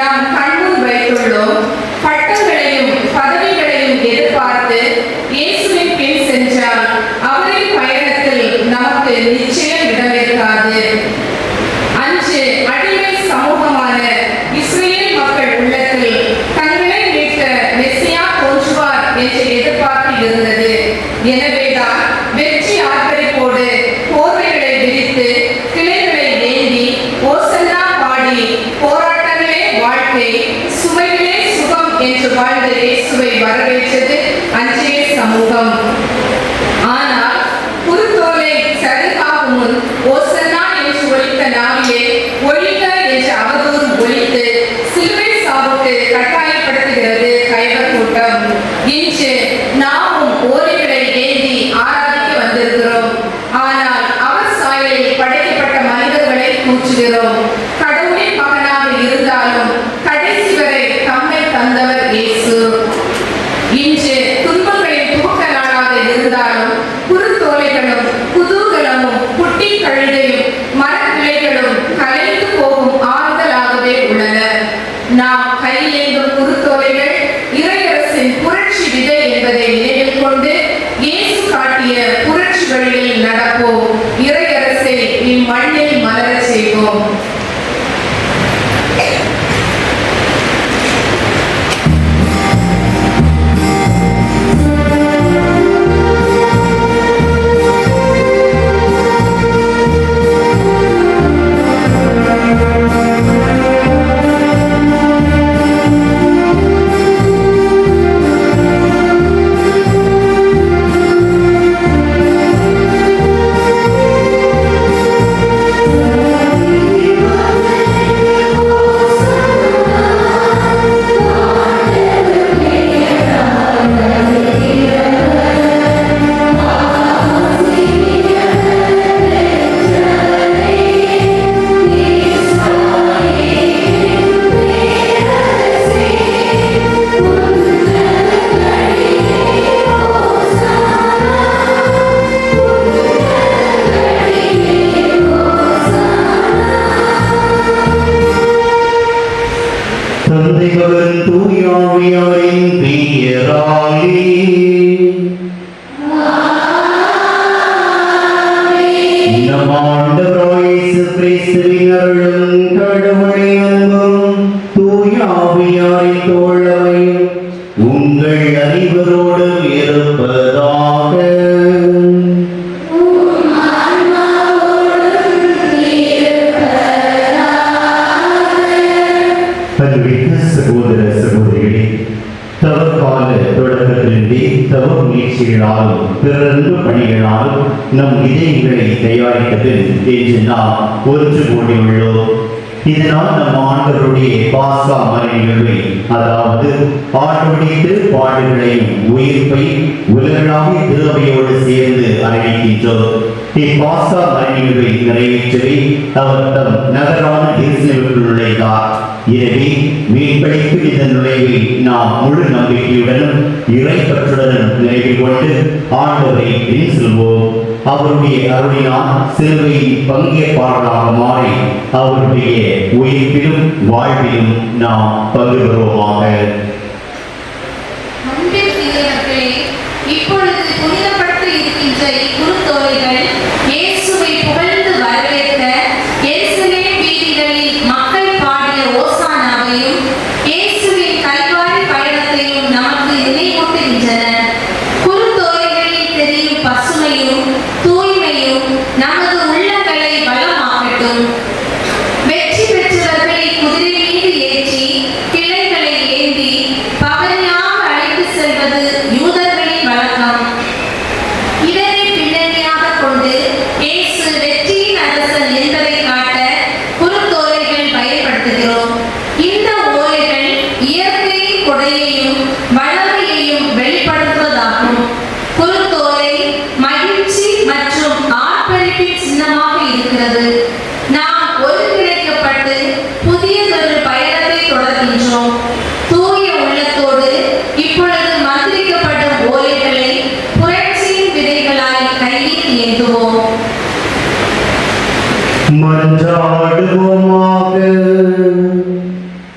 நாம் கண்முன் வைத்துள்ளோம். பட்டங்களையும் பதவிகளையும் எதிர்பார்த்து இயேசுவின் பின் சென்றால் அவரின் பயணத்தில் நமக்கு நிச்சயம் இடமிருக்காது. அன்று அடிமை சமூகமான இஸ்ரேல் மக்கள் உள்ளத்தில் தங்களை மீட்க மெசியா தோன்றுவார் என்று எதிர்பார்ப்பு இருந்தது. எனவேதான் வெற்றி ஆர்ப்பரிப்போடு போர்வைகளை விரித்து கிளைகளை ஏந்தி ஓசன்னா பாடி போராட்டங்களே வாழ்க்கை சுமைகளே சுகம் என்று வாழ்ந்த இயேசுவை வரவேற்றது அன்றைய சமூகம். ஆனால் குருத்தோலை சருகாகும் முன் ஓசன்னா என்று ஒலித்த நாவிலே ஒழிக என்று அவதூறு ஒழித்து சிலுவை சாவுக்கு கட்டாயப்படுத்துகிறது கைவர் கூட்டம். இன்று நாமும் ஓலைகளை ஏந்தி ஆராதிக்க வந்திருக்கிறோம். ஆனால் அவர் சாயலில் படைக்கப்பட்ட மனிதர்களை கூற்றுகிறோம். கடவுளின் மகனாக இருந்தாலும் கடைசி வரை தம்மை தந்தவர் இயேசு. இன்று துன்பங்களின் துவக்க நாளாக இருந்தாலும் குறுத்தோலைகளும் குதூகலமும் குட்டி கழுதையும் மரக்கிளைகளும் கலைந்து போகும் ஆறுதலாகவே உள்ளன. நாம் கையேந்தும் குறுத்தோலைகள் இறையரசின் புரட்சி விதை என்பதை நினைவில் கொண்டு இயேசு காட்டிய புரட்சி வழியில் நடப்போம். இறையரசை இம்மண்ணில் மலரச் செய்வோம். நம் இதயங்களை தயாரித்தது என்று நாம் ஒன்று கூடியுள்ளோம். இதனால் நம் ஆண்டவருடைய பாஸ்கா மறை நிகழ்வை, அதாவது ஆண்டவருடைய திருப்பாடுகளையும் உயிர்ப்பை உலகளாவிய திருவையோடு சேர்ந்து அறிவிக்கின்றோம். இப்பாஸ்கா மறை நிகழ்வை நிறைவேற்றவே அவர் தம் நகரான எருசலேமுக்குள் நுழைந்தார். எனவே மீன்படிக்கும் இந்த நுழைவை நாம் முழு நம்பிக்கையுடனும் இறைப்பற்றுடனும் நினைவில் கொண்டு ஆண்டவரை பின் செல்வோம். அவருடைய அருளினால் சிலுவையில் பங்கேற்பாளராக மாறி அவருடைய உயிர்ப்பிலும் வாழ்விலும் நாம் பங்கு பெறுவோமாக. இப்பொழுது புனிதப்பட்டு இருக்கின்ற இக்குறுத்தோலைகள் இயேசுவை புகழ்ந்து வரவேற்க எருசலேம் வீதிகளில் மக்கள் பாடிய ஓசானாவையும் இயேசுவின் கல்வாரி பயணத்தையும் நமக்கு நினைவூட்டுகின்றன. குறுத்தோலைகளில் தெரியும் பசுமையும் தூய்மையும் நமது உள்ளங்களை பலமாக்கட்டும். வெற்றி பெற்றவர்களை குதிரை மீது ஏற்றி கிளைகளை ஏந்தி பவனியாக அழைத்து செல்வது யூதர்களின் வழக்கம்.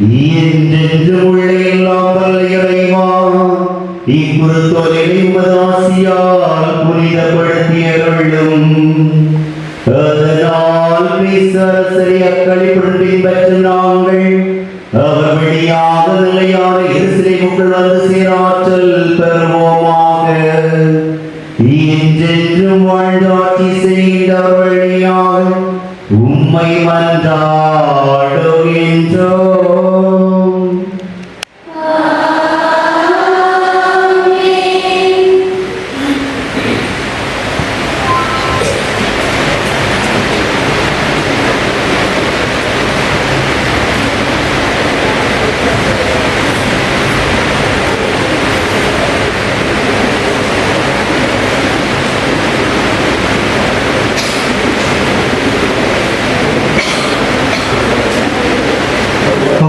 என்றென்று உள்ள எல்லாம் வல்ல இறைவா, இக்குருத்தோலை உமது ஆசியால் புனிதப்படுத்தியருளும். அதனால் கிறிஸ்தரசரை அக்களிப்புடன் பின்பற்றும் நாங்கள் அவர் வழியாக நிலையான எருசலேமுக்குள் வந்து சேராற்றல் பெறுவோமாக. என்றென்றும் வாழ்ந்து ஆட்சி செய்கின்றவர் வழியாக உம்மை மன்றாடுகின்றோம்.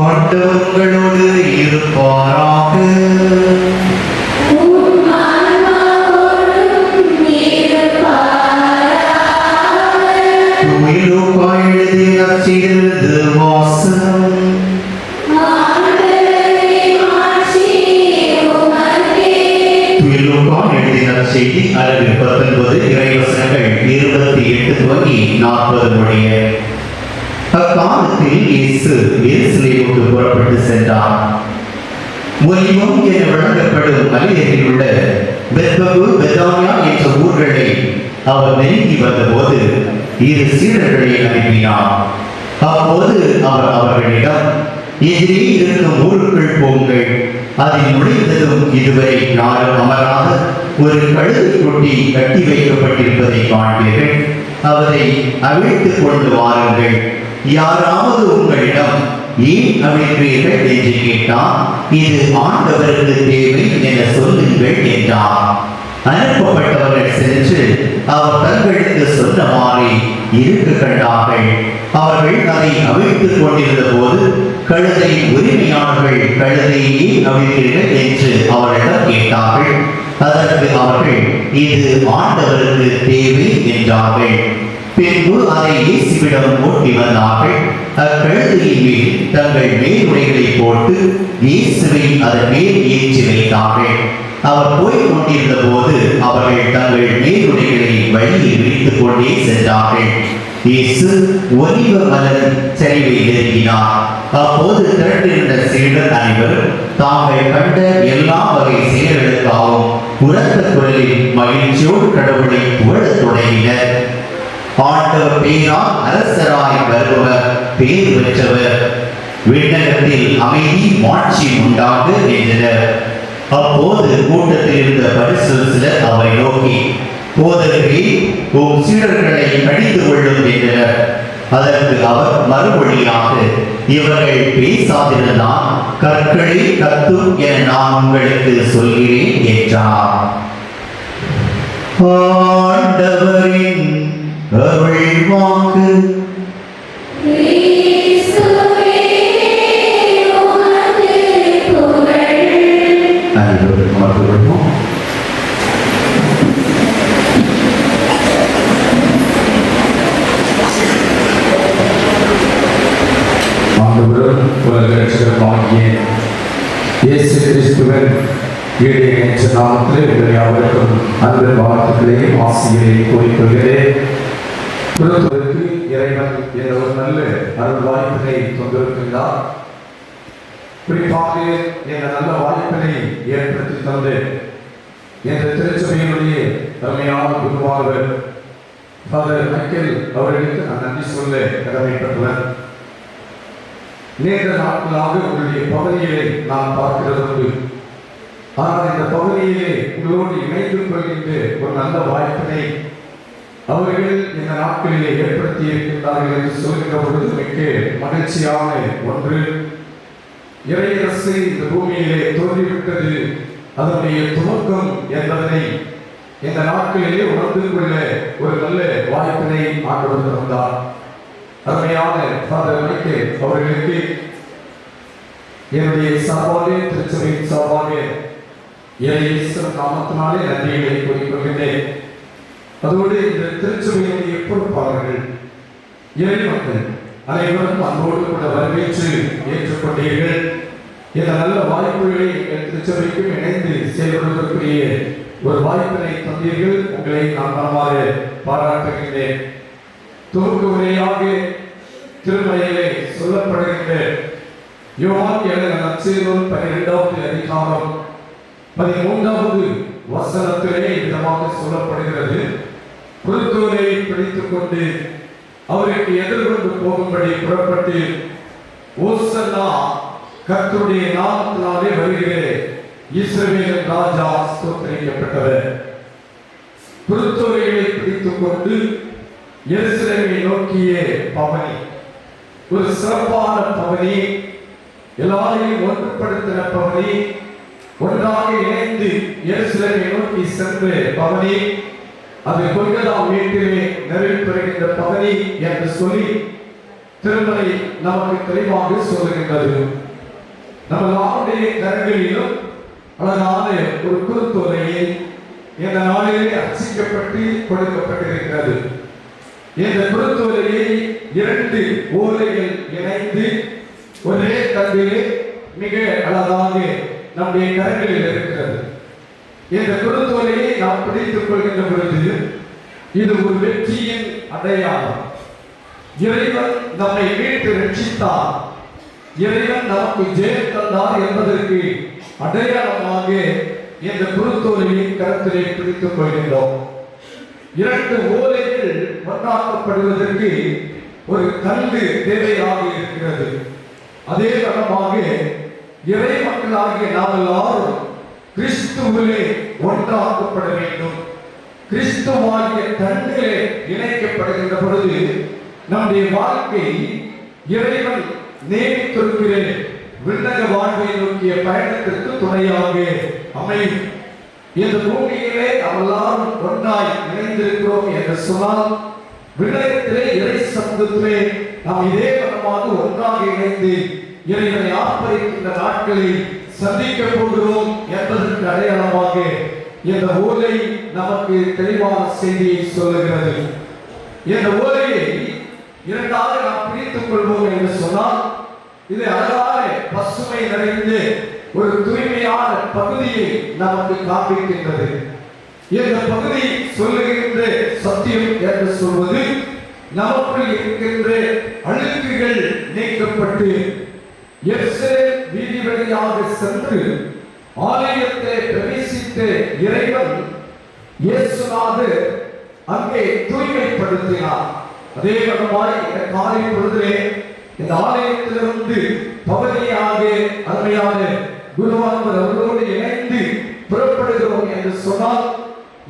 ஆண்டவர்களோடு இருப்பாராக. லூக்கா எழுதிய நற்செய்தியிலிருந்து வாசகம். லூக்கா எழுதிய நற்செய்தி அதில் 19 இறைவசனங்கள் 28 துவங்கி 40 முடிய. அக்காலத்தில் இயேசு எருசலேமுக்கு புறப்பட்டு சென்றார். ஒலிவம் என வழங்கப்படும் மலையருகில் உள்ள பெத்பகு, பெத்தானியா என்ற ஊர்களை அவர் நெருங்கி வந்தபோது 2 சீடர்களை அனுப்பினார். அப்போது அவர் அவர்களிடம், எதிரே இருக்கும் ஊருக்குள் போங்கள். அதில் நுழைந்ததும் இதுவரை யாரும் அமராத ஒரு கழுதை கொட்டி கட்டி வைக்கப்பட்டிருப்பதை காண்பீர்கள். அவரை அவிழ்த்துக் கொண்டு வாருங்கள். யாராவது உங்களிடம் ஏன் அவிழ்க்கிறீர்கள் என்று கேட்டால், இது ஆண்டவருக்கு தேவை என சொல்லுங்கள் என்றார். அனுப்பப்பட்டவர்கள் சென்று அவர் தங்களுக்கு சொன்னமாறி இருக்க கண்டார்கள். அவர்கள் அதை அவிழ்த்துக் கொண்டிருந்த போது கழுதை உரிமையாளர்கள் கழுதையே அவிழ்க்கிறீர்கள் என்று அவரிடம் கேட்டார்கள். அதற்கு அவர்கள், இது ஆண்டவருக்கு தேவை என்றார்கள். பின்பு அதை இயேசுவிடம் ஓட்டி வந்தார்கள். அக்கழுதையின் மேல் தங்கள் மேலுடைகளை போட்டு இயேசுவை அதன் மேல் ஏற்றி வைத்தார்கள். அவர் போய்க் கொண்டிருந்த போது அவர்கள் தங்கள் மேலுடைகளை வழியில் விரித்துக் கொண்டே சென்றார்கள். இயேசு ஒலிவ மலர் சரிவை நெருங்கினார். அப்போது திரண்டிருந்த சீடர் அனைவரும் தாங்கள் கண்ட எல்லா வகை செயல்களுக்காகவும் உரத்த குரலில் மகிழ்ச்சியோடு கடவுளை புகழத் தொடங்கினர். ஆண்டவர் பேரால் அரசராய் வருபவர் பேர் பெற்றவர், விண்ணகத்தில் அமைதி மாட்சி உண்டாக என்றனர். அப்போது கூட்டத்தில் இருந்த பரிசுத்தர் சிலர் அவரை நோக்கி, போதகரே, உம் சீடர்களை கடிந்து கொள்ளும் என்றனர். அதற்கு அவர் மறுமொழியாக, இவர்கள் பேசாதிருந்தால் கற்களை கத்தும் என நான் உங்களுக்கு சொல்கிறேன் என்றார். ஆண்டவரின் அருள் வாக்கு. இயேசு கிறிஸ்துவின் ஈடு என்ற நாமத்தில் உங்களை யாவருக்கும் அன்பு வாழ்த்துக்களையும் ஆசிரியரையும் கூறிக்கொள்கிறேன். குருத்துவருக்கு இறைவன் என்ற ஒரு நல்ல அருள் வாய்ப்பினை கொண்டிருக்கின்றார். குறிப்பாக இந்த நல்ல வாய்ப்பினை ஏற்படுத்தி தந்து இந்த திருச்சபையினுடைய அருமையான குருவானவர் ஃபாதர் மைக்கேல் அவர்களுக்கு நான் நன்றி சொல்ல கடமைப்பட்டுள்ளேன். நீண்ட நாட்களாக உங்களுடைய பகுதிகளை நான் பார்க்கிறது உண்டு. ஆனால் இந்த பகுதியிலே உங்களோடு இணைந்து கொள்கின்ற ஒரு நல்ல வாய்ப்பினை அவர்கள் இந்த நாட்களிலே ஏற்படுத்தி இருக்கின்றார்கள் என்று சொல்கின்ற பொழுது மிக்க மகிழ்ச்சியான ஒன்று. இறையரசு இந்த பூமியிலே தோன்றிவிட்டது, அதனுடைய துவக்கம் என்பதனை இந்த நாட்களிலே உணர்ந்து கொள்ள ஒரு நல்ல வாய்ப்பினை ஆண்டவர் தந்தார். அருமையான ஃபாதர் மைக்கேல் அவர்களுக்கு என்னுடைய சார்பாக, திருச்சபையின் சார்பாக இயேசு நாமத்தினாலே நன்றிகளை கூறிக்கொள்கிறேன். அதோடு இந்த திருச்சபையினுடைய பொறுப்பாளர்கள், இறை மக்கள் அனைவரும் அன்போடு கூட வரவேற்று ஏற்றுக்கொண்டீர்கள். இந்த நல்ல வாய்ப்புகளை எங்கள் திருச்சபைக்கும் இணைந்து செயல்படுவதற்குரிய ஒரு வாய்ப்பினை தந்தீர்கள். உங்களை நான் மனமாக பாராட்டுகின்றேன். துவக்க உரையாக திருமலையிலே சொல்லப்படுகின்ற யோவான் எழுதின நற்செய்தியின் 12வது அதிகாரம் 13வது வசனத்திலே விதமாக சொல்லப்படுகிறது. குருத்தோலை பிடித்துக் கொண்டு அவருக்கு எதிர்கொண்டு போகும்படி புறப்பட்டு, ஓசன்னா, கர்த்தருடைய நாமத்தினாலே வருகிறேன், இஸ்ரவேலின் ராஜா ஸ்தோத்திரிக்கப்பட்டவர். குருத்தோலைகளை பிடித்துக் கொண்டு எருசலேமை நோக்கிய பவனி, ஒரு சிறப்பான பவனி, எல்லாரையும் ஒன்றுபடுத்தின பவனி, ஒன்றாக இணைந்து எருசலேமை நோக்கி சென்ற பவனி, அது கொல்கதா வீட்டிலே நிறைவேறுகின்ற பவனி என்று சொல்லி திருமலை நமக்கு தெளிவாக சொல்லுகின்றது. நம்ம எல்லாருடைய கரங்களிலும் அழகான ஒரு குருத்தோலையை இந்த நாளிலே அர்ச்சிக்கப்பட்டு கொடுக்கப்பட்டிருக்கிறது. இந்த குருத்தோலையை 2 ஓலைகள் இணைந்து ஒரே தந்திலே மிக அழகாக நம்முடைய கரங்களில் இருக்கிறது. இந்த குருத்தோலையை நாம் பிடித்துக் கொள்கின்ற பொழுது இது ஒரு வெற்றியின் அடையாளம். இறைவன் நம்மை மீட்டு ரட்சித்தார், இறைவன் நமக்கு ஜெயம் தந்தார் என்பதற்கு அடையாளமாக இந்த குருத்தோலையை கரத்திலே பிடித்துக் கொள்கின்றோம். 2 ஓலைகள் ஒன்றாக்கப்படுவதற்கு ஒரு கல்வி தேவையாக இருக்கிறது. அதே விதமாக இறை மக்களாகிய நாம் எல்லாரும் கிறிஸ்துவிலே ஒன்றாக்கப்பட வேண்டும். கிறிஸ்துவாகிய தன்னிலே இணைக்கப்படுகின்ற பொழுது நம்முடைய வாழ்க்கை இறைவன் நியமித்திருக்கிற விண்ணக வாழ்வை நோக்கிய பயணத்திற்கு துணையாக அமையும். இந்த பூமியிலே நாம் எல்லாரும் ஒன்றாய் இணைந்திருக்கிறோம் என்று சொன்னால், விண்ணகத்திலே இறை சமூகத்திலே நாம் இதே விதமாக ஒன்றாக இணைந்து இறைவனை ஆர்ப்பரிக்கின்ற நாட்களில் சந்திக்க போகிறோம் என்பதற்கு அடையாளமாக இந்த ஓலை நமக்கு தெளிவான செய்தியை சொல்லுகிறது. இந்த ஓலையை 2ஆக நாம் பிரித்துக் கொள்வோம் என்று சொன்னால், இது அழகான பசுமை நிறைந்து ஒரு தூய்மையான பகுதியை நமக்கு காண்பிக்கின்றது. இந்த பகுதி சொல்லுகின்ற சத்தியம் என்று சொல்வது, நமக்குள் இருக்கின்ற அழுக்குகள் நீக்கப்பட்டு எருசலேம் வீதி வழியாக சென்று ஆலயத்தை பிரவேசித்த இறைவன் இயேசுநாதர் அங்கே தூய்மைப்படுத்தினார். அதே விதமாய் இந்த காலை பொழுதிலே இந்த ஆலயத்திலிருந்து பவனியாக அருமையான குருவானவர் அவர்களோடு இணைந்து புறப்படுகிறோம் என்று சொன்னால்,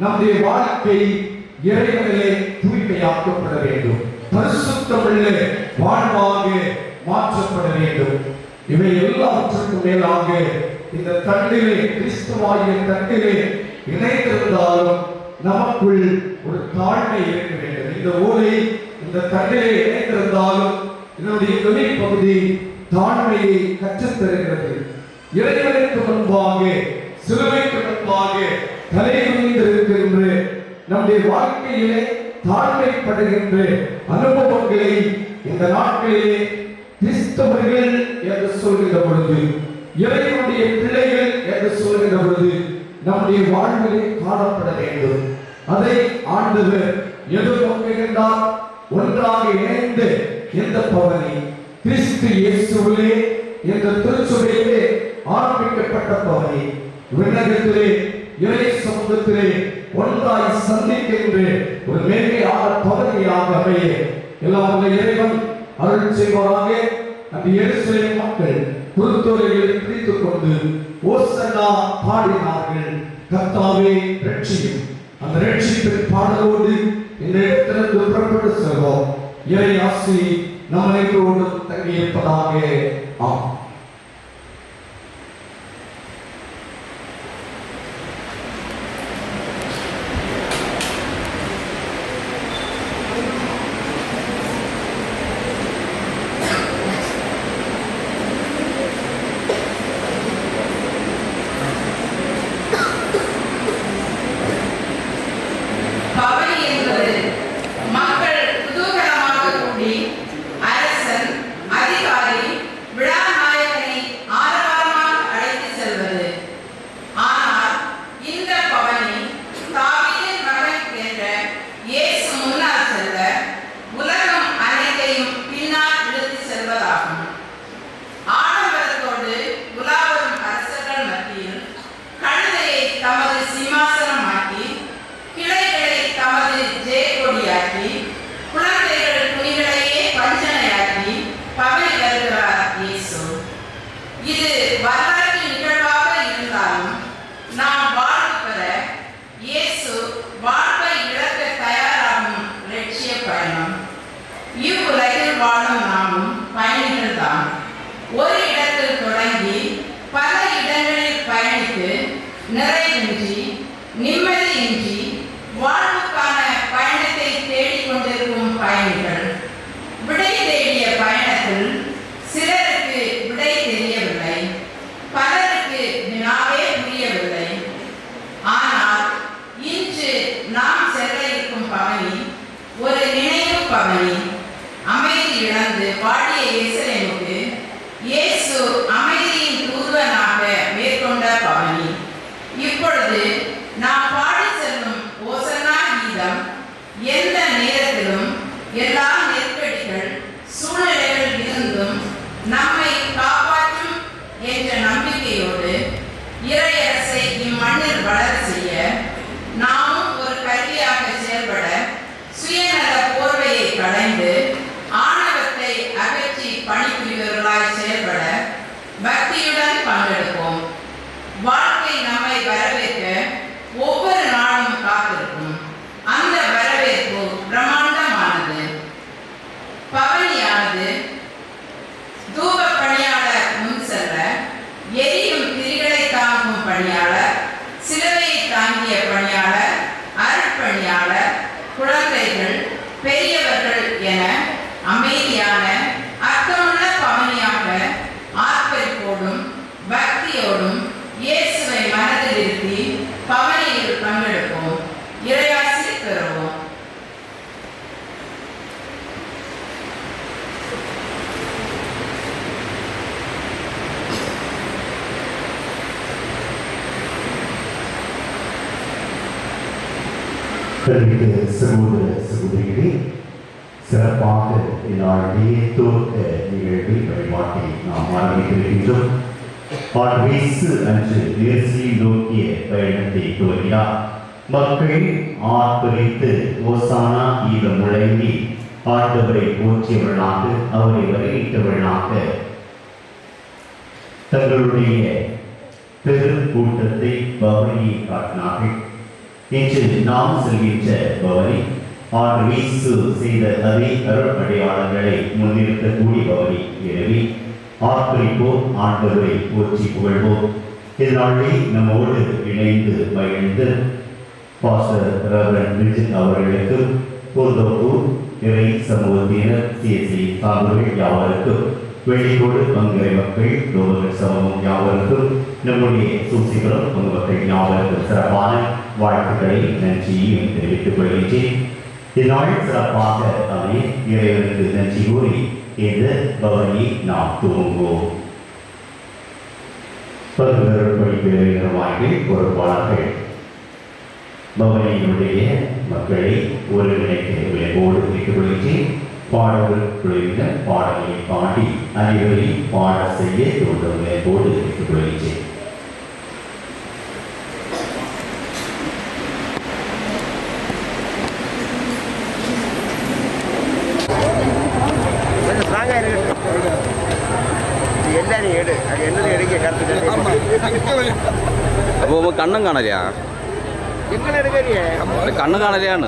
நம்முடைய வாழ்க்கை இறைவனிலே தூய்மையாக்கப்பட வேண்டும், பரிசுத்தமுள்ள வாழ்வாக மாற்றப்பட வேண்டும். இவை எல்லாவற்றுக்கும் மேலாக இந்த தண்டிலே, கிறிஸ்துவாகிய தண்டிலே இணைந்திருந்தாலும் நமக்குள் ஒரு தாழ்மை இருக்க வேண்டும். இந்த ஓலை இந்த தண்டிலே இணைந்திருந்தாலும் இதனுடைய தொழில் பகுதி தாழ்மையை கற்றுத்தருகிறது. இறைவனுக்கு முன்பாக, சிலுவைக்கு முன்பாக தலை குனிந்திருக்கின்ற நம்முடைய வாழ்க்கையிலே தாழ்மைப்படுகின்ற அனுபவங்களை இந்த நாட்களிலே கிறிஸ்தவர்கள் என்று சொல்கின்ற பொழுது, இறைவனுடைய பிள்ளைகள் என்று சொல்கின்ற பொழுது நம்முடைய வாழ்விலே காணப்பட வேண்டும். அதை ஆண்டவர் எதிர்நோக்குகின்றார். ஒன்றாக இணைந்து இந்த பவனி கிறிஸ்து இயேசுவிலே இந்த திருச்சபையிலே ஆரம்பிக்கப்பட்ட பவனி விண்ணகத்திலே இறை சமூகத்திலே ஒன்றாய் சந்திக்கின்ற ஒரு மேன்மையான பவனியாக அமைய எல்லாம் இறைவன் அருள் செய்வாராக. அந்த எருசலேம் மக்கள் குருத்தோலைகளை பிடித்துக் கொண்டு ஓசன்னா பாடினார்கள், கர்த்தாவே ரட்சியும். அந்த ரட்சிப்பின் பாடலோடு இந்த இடத்திலிருந்து புறப்பட்டு செல்வோம். இறை ஆசி நம்மளோடு தங்கியிருப்பதாக. ஆம். பவனி என்பது மக்கள் குதூகலமாக கூடி அரசர், பயணித்து நிறைவின்றி நிம்மதியின்றி வாழ்வுக்கான பயணத்தை தேடிக்கொண்டிருக்கும் பயணிகள். விடை தேடிய பயணத்தில் சிலருக்கு விடை தெரியவில்லை, பலருக்கு வினாவே புரியவில்லை. ஆனால் இன்று நாம் செல்ல இருக்கும் பவனி ஒரு நினைவு பவனி. அமைதி இழந்து வாடிய எருசலேமுக்கு இயேசு அமைதியின் தூதுவனாக மேற்கொண்ட பவனி. இப்பொழுது நாம் பாடி செல்லும் ஓசன்னா கீதம் எந்த நேரத்திலும் எல்லா நெருக்கடிகள் சூழ்நிலைகள் இருந்தும் நம்மை காப்பாற்றும் என்ற நம்பிக்கையோடு இறையரசை இம்மண்ணில் வளர செய்ய நாமும் ஒரு கருவியாக செயல்பட சுயநல போர்வையை களைந்து ஆணவத்தை அகற்றி பணிபுரிவர்களாய் செயல்பட பக்தியுடன் பங்கெடுப்போம். வாழ்க்கை நம்மை வரவேற்க ஒவ்வொரு நாளும் காத்திருக்கும். அந்த வரவேற்பு பிரம்மாண்டமானது. பவனியானது தூப பணியாளர் முன் செல்ல, எரியும் திரிகளை தாங்கும் பணியாளர், சிலுவையை தாங்கிய பணியாளர், அருட்பணியாளர், குழந்தைகள், பெரியவர்கள் என அமைதியான அர்த்தமுள்ள பவனியாக ஆர்ப்பரிப்போடும் பக்தியோடும் இயேசுவை மனதில் இருத்தி பவனியில் பங்கெடுப்போம். இறையாசி பெறுவோம். சகோதர சகோதரிகளே, சிறப்பாக இந்நாளிலேயே துவக்க நிகழ்வில் வழிபாட்டை நாம் ஆரம்பித்திருக்கின்றோம். இயேசு அன்று எருசலேமை நோக்கிய பயணத்தை துவங்கினார். மக்கள் ஆர்ப்பரித்து ஓசானா கீதம் முழங்கி ஆண்டவரை போற்றியவர்களாக, அவரை வரவேற்றவர்களாக தங்களுடைய பெரும் கூட்டத்தை பவனியை காட்டினார்கள். இன்று நாம் செல்கின்ற பவனி இயேசு செய்த அதே அருட்படையாளர்களை முன்னிறுத்தக்கூடிய பவனி. எனவே ஆர்ப்பரிப்போம், ஆண்டவரை போற்றி புகழ்வோம். இதனாலே நம்மோடு இணைந்து மகிழ்ந்து பாஸ்டர் ரெவரண்ட் விஜித் அவர்களுக்கும், போதோப்பூர் இறை சமூகத்தினர், சிஎஸ்சி சார்புகள் யாவருக்கும், வெளிக்கோடு பங்குறை மக்கள், லோகங்கள் சமூகம் யாவருக்கும், நம்முடைய சூசிகளும் பங்கு மக்கள் யாவருக்கும் சிறப்பான வாழ்த்துக்களை நன்றியையும் தெரிவித்துக் கொள்கின்றேன். இந்நாள் சிறப்பாக அமைய இறைவனுக்கு நன்றி கூறி இந்த பவனியை நாம் துவங்குவோம். பல்வேறு பொறுப்பாளர்கள் பவனியினுடைய மக்களை ஒருங்கிணைக்க விளைவோடு வைத்துக் கொள்கின்றேன். பாடல்கள் குழுவினர் பாடல்களை பாடி அனைவரையும் பாட செய்ய தோன்றும் விளைவோடு வைத்துக் கொள்கின்றேன். അപ്പോൾ കണ്ണും കാണലിയാ കണ്ണും കാണലിയാണ്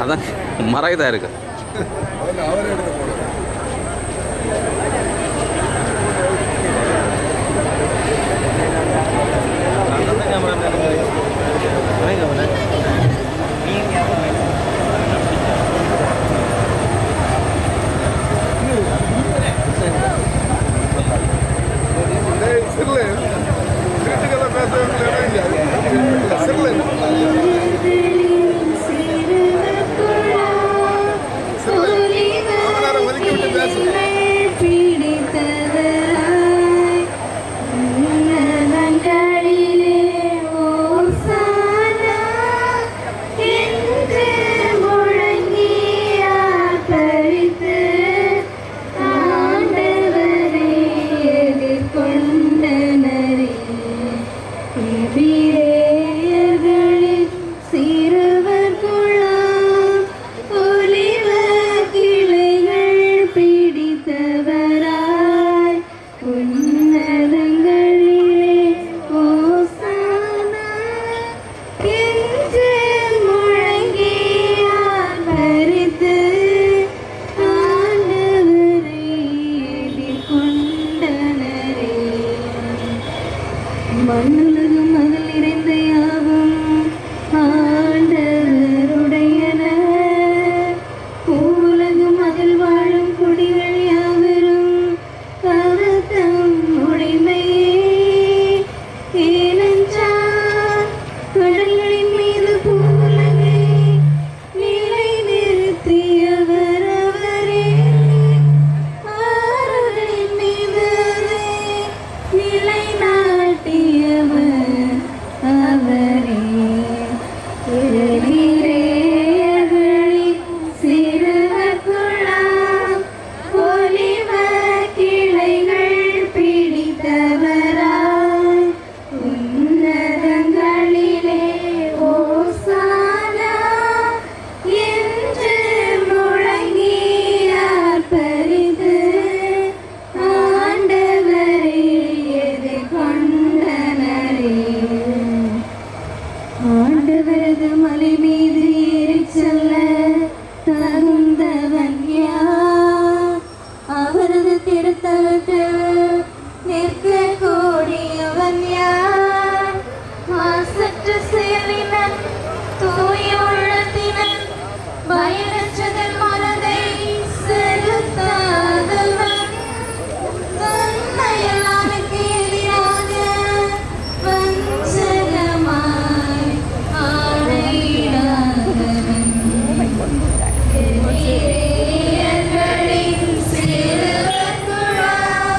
അതാ മറയുതാ இருக்கு மண்ணுலகும் அதில் நிறைந்த யாவும் ஆண்டவருடையன. பூவுலகும் அதில் வாழும் குடிகள் யாவரும் அவர் தம் உடைமையே. ஏனென்றால் கடல்களின் மீது பூவுலகை நிலை நிறுத்தியவர் அவரே. ஆறுகளின் மீது அதை நிலைநாட்டியவர் அவரே. நீரேயர்களின் சிறுவர் குழாம் ஒலிவ கிளைகள் பிடித்தவராய் உன்னதங்களிலே ஓசானா என்று முழங்கி ஆர்ப்பரித்து ஆண்டவரை எதிர்கொண்டனரே. ஆண்டவரது மலை மீது ஏறிச் செல்ல தகுந்தவன் யார்? அவரது திருத்தலத்தில் நிற்க கூடியவன் யார்? மாசற்ற செயலினன் தூய உள்ளத்தினன் பயனற்றதன் மனதை செலுத்தாதவன் நன்மையானுக்கு எதிராக வஞ்சகமாய் ஆணையிடாதவன். எளியர்களின் சிறுவர் குழாம்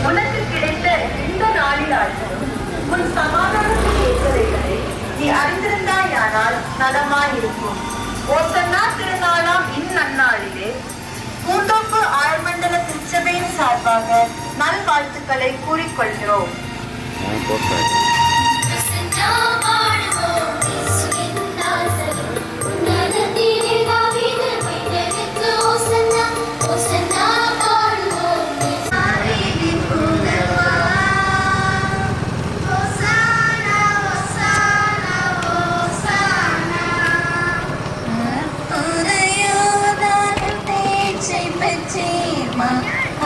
உனக்கு கிடைத்த இந்த நாளிலாலும் உன் சமாதானத்தை ஏற்றவைகளை நீ அறிந்திருந்தாயானால் நலமாயிருக்கும். ஓசன்னா திருநாளாம் இந்நன்னாளிலே பூந்தோப்பு ஆழ்மண்டல திருச்சபையின் சார்பாக நல்வாழ்த்துக்களை கூறிக்கொள்கிறோம்.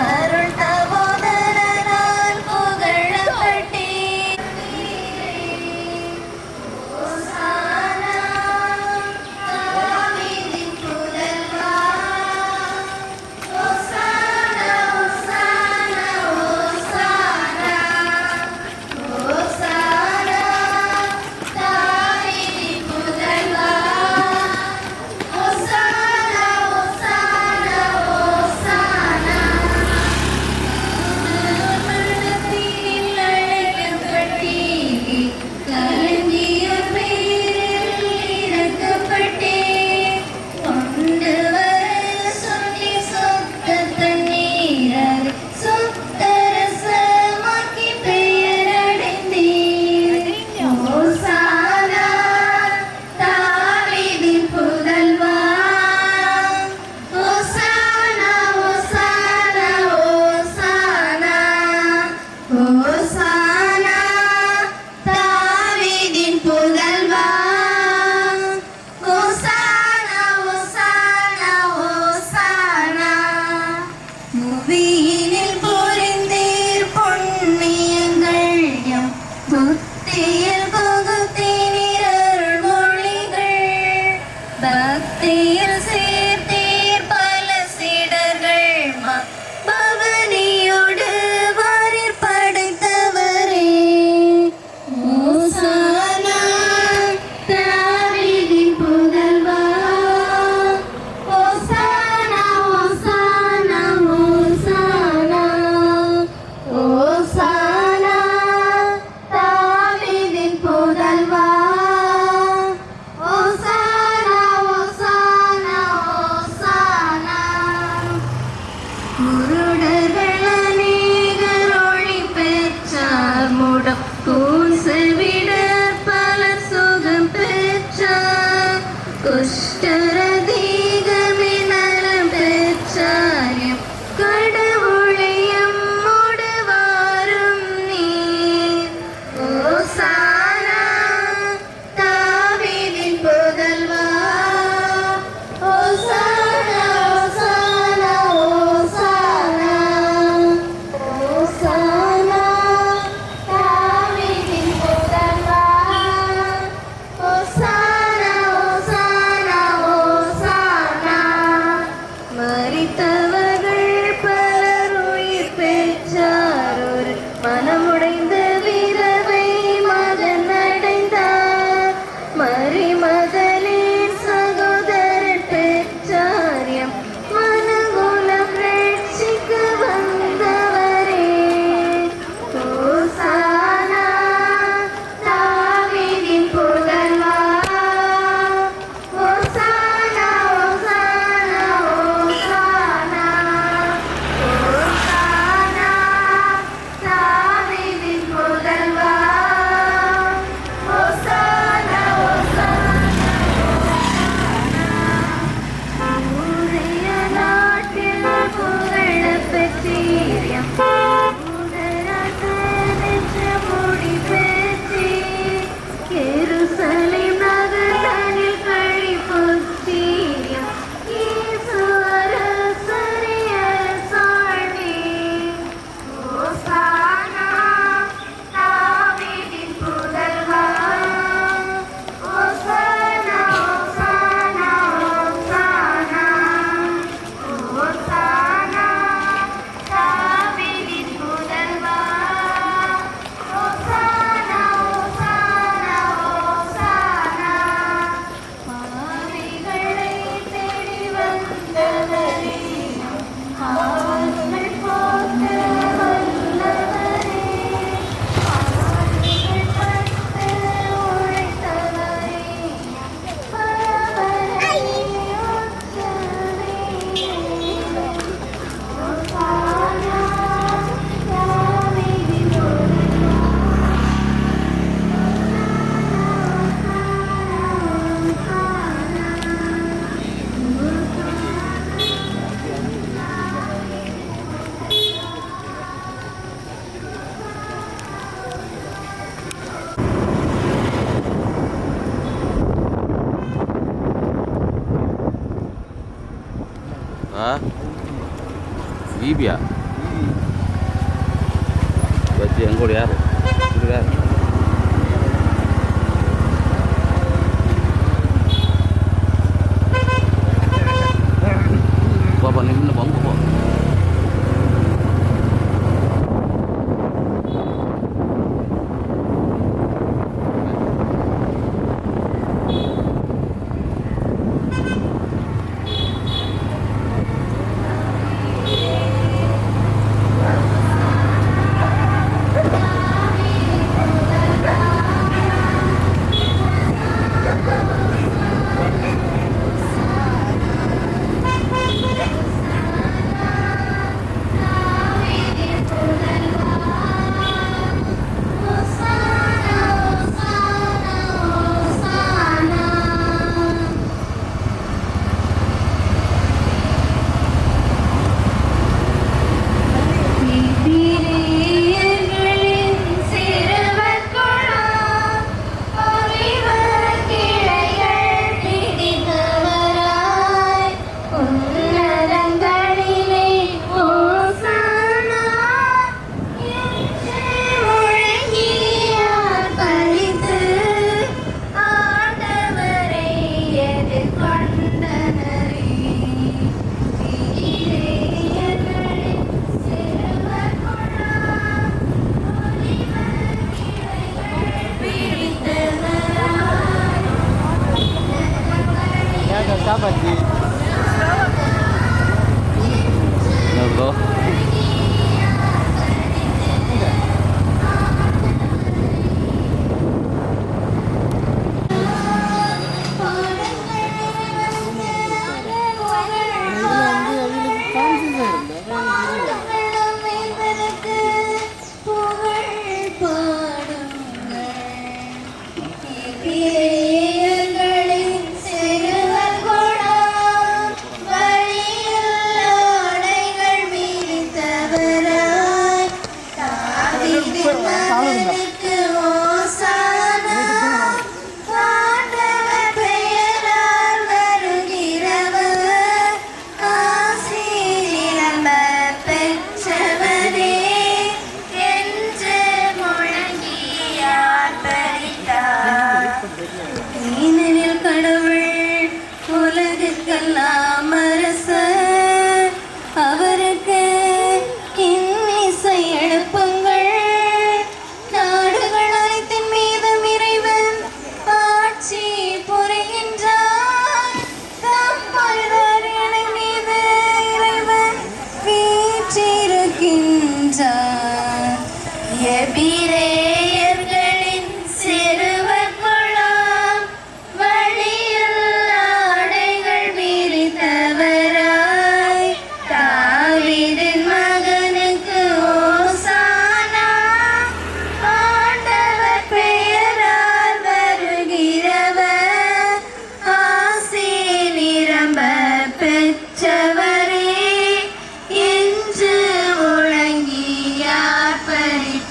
அருள் சகோதரரால் புகழப்பட்டே ஆ ஈபியா வச்சு எங்கூட யார் இது யார் பாப்பா நின்று பங்கு போ bro.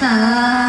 Ah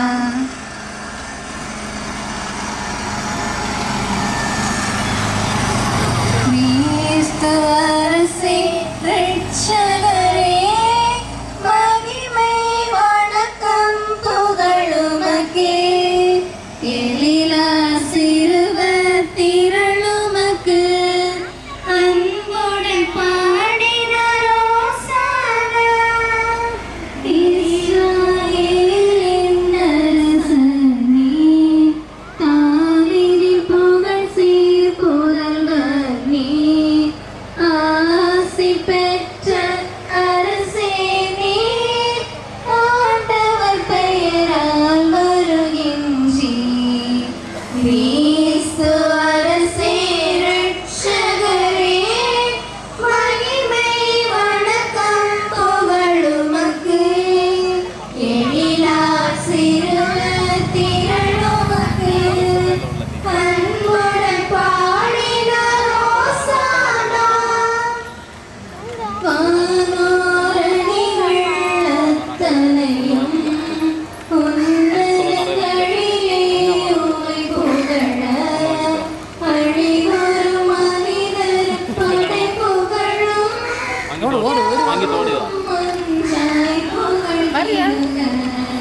வாங்கி தோடி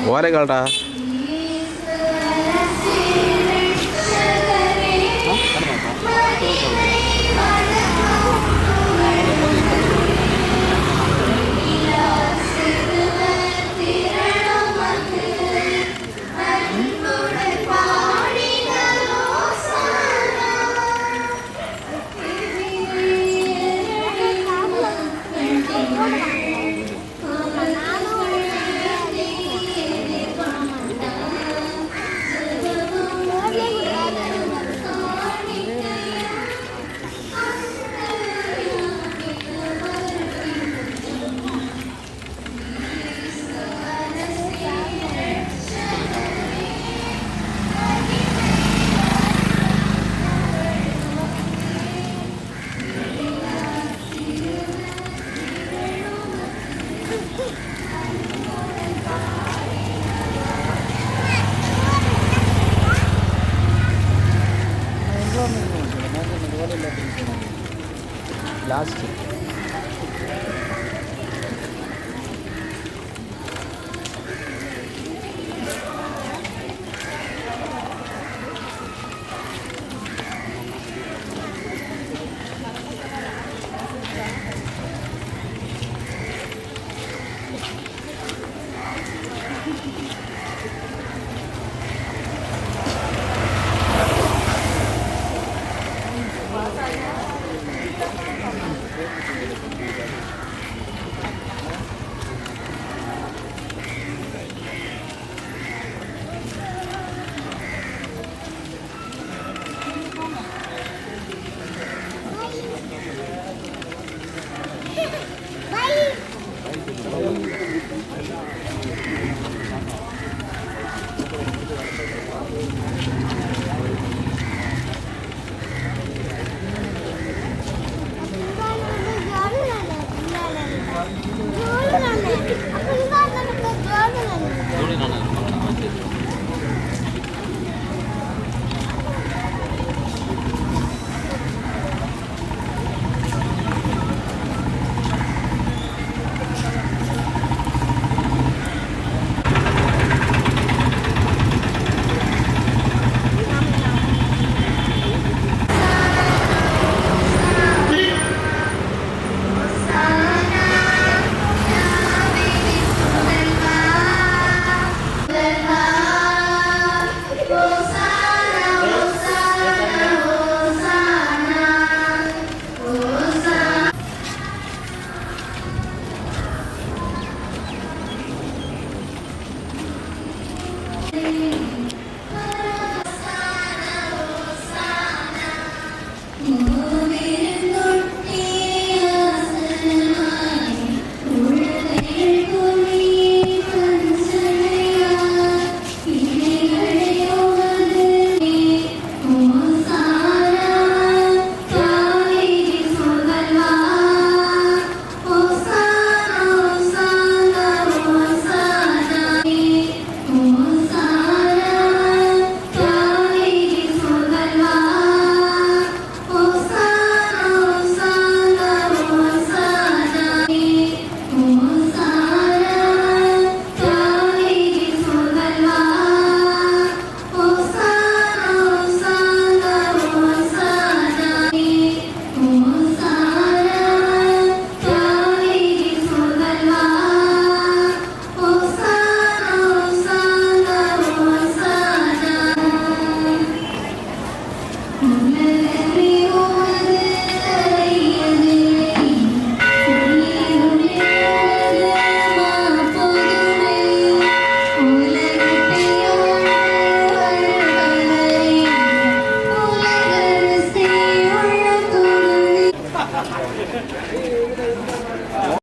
ஓரே கால்டா லாஸ்ட்